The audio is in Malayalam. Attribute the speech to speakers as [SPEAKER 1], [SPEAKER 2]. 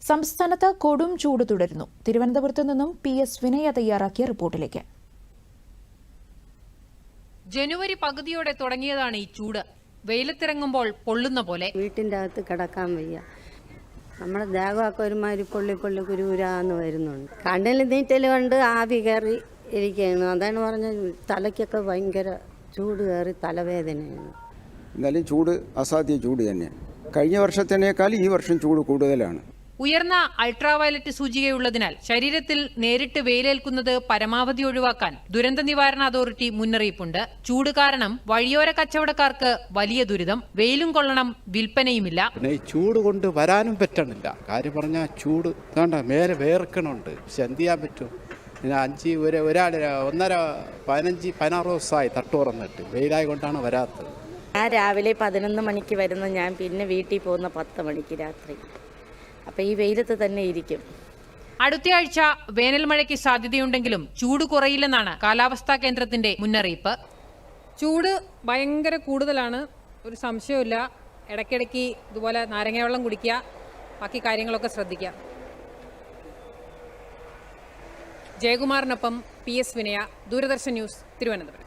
[SPEAKER 1] സംസ്ഥാനത്ത് കൊടും ചൂട് തുടരുന്നു. തിരുവനന്തപുരത്ത് നിന്നും PS വിനയ തയ്യാറാക്കിയ റിപ്പോർട്ടിലേക്ക്.
[SPEAKER 2] ജനുവരി പകുതിയോടെ തുടങ്ങിയതാണ് ഈ ചൂട്. വെയിലത്തിറങ്ങുമ്പോൾ പൊള്ളുന്ന പോലെ.
[SPEAKER 3] വീട്ടിൻ്റെ അകത്ത് കിടക്കാൻ വയ്യ. നമ്മുടെ ദേഹമൊക്കെ ഒരുമാതിരി പൊള്ളി കുരുകുരാന്ന് വരുന്നുണ്ട്. കണ്ണിൽ നീറ്റൽ കൊണ്ട് ആവി കയറി ഇരിക്കുകയാണ്. അതാണ് പറഞ്ഞത്, തലയ്ക്കൊക്കെ ഭയങ്കര ചൂട് കയറി തലവേദനയാണ്.
[SPEAKER 4] എന്നാലും ചൂട് അസാധ്യ ചൂട് തന്നെയാണ്. കഴിഞ്ഞ വർഷത്തിനേക്കാൾ ഈ വർഷം ചൂട് കൂടുതലാണ്.
[SPEAKER 2] ഉയർന്ന അൾട്രാവയലറ്റ് സൂചികയുള്ളതിനാൽ ശരീരത്തിൽ നേരിട്ട് വെയിലേൽക്കുന്നത് പരമാവധി ഒഴിവാക്കാൻ ദുരന്ത നിവാരണ അതോറിറ്റി മുന്നറിയിപ്പുണ്ട്. ചൂട് കാരണം വഴിയോര കച്ചവടക്കാർക്ക് വലിയ ദുരിതം. വെയിലും കൊള്ളണം, വിൽപ്പനയുമില്ല.
[SPEAKER 5] പിന്നെ ഈ ചൂട് കൊണ്ട് വരാനും പറ്റണില്ല. കാര്യം പറഞ്ഞാൽ ചൂട് മേലെ വേർക്കണുണ്ട്. പക്ഷെ എന്ത് ചെയ്യാൻ പറ്റും? ഒരാൾ 15-16 ദിവസമായി തട്ടുറന്നിട്ട് വെയിലായി കൊണ്ടാണ് വരാത്തത്.
[SPEAKER 6] ഞാൻ രാവിലെ 11 മണിക്ക് വരുന്ന ഞാൻ പിന്നെ വീട്ടിൽ പോകുന്ന 10 മണിക്ക് രാത്രി. അപ്പം ഈ വെയിലത്ത് തന്നെ ഇരിക്കും.
[SPEAKER 2] അടുത്തയാഴ്ച വേനൽ മഴയ്ക്ക് സാധ്യതയുണ്ടെങ്കിലും ചൂട് കുറയില്ലെന്നാണ് കാലാവസ്ഥാ കേന്ദ്രത്തിന്റെ മുന്നറിയിപ്പ്.
[SPEAKER 7] ചൂട് ഭയങ്കര കൂടുതലാണ്, ഒരു സംശയമില്ല. ഇടയ്ക്കിടയ്ക്ക് ഇതുപോലെ നാരങ്ങ വെള്ളം കുടിക്കുക, ബാക്കി കാര്യങ്ങളൊക്കെ ശ്രദ്ധിക്കുക. ജയകുമാറിനൊപ്പം PS വിനയ, ദൂരദർശൻ ന്യൂസ്, തിരുവനന്തപുരം.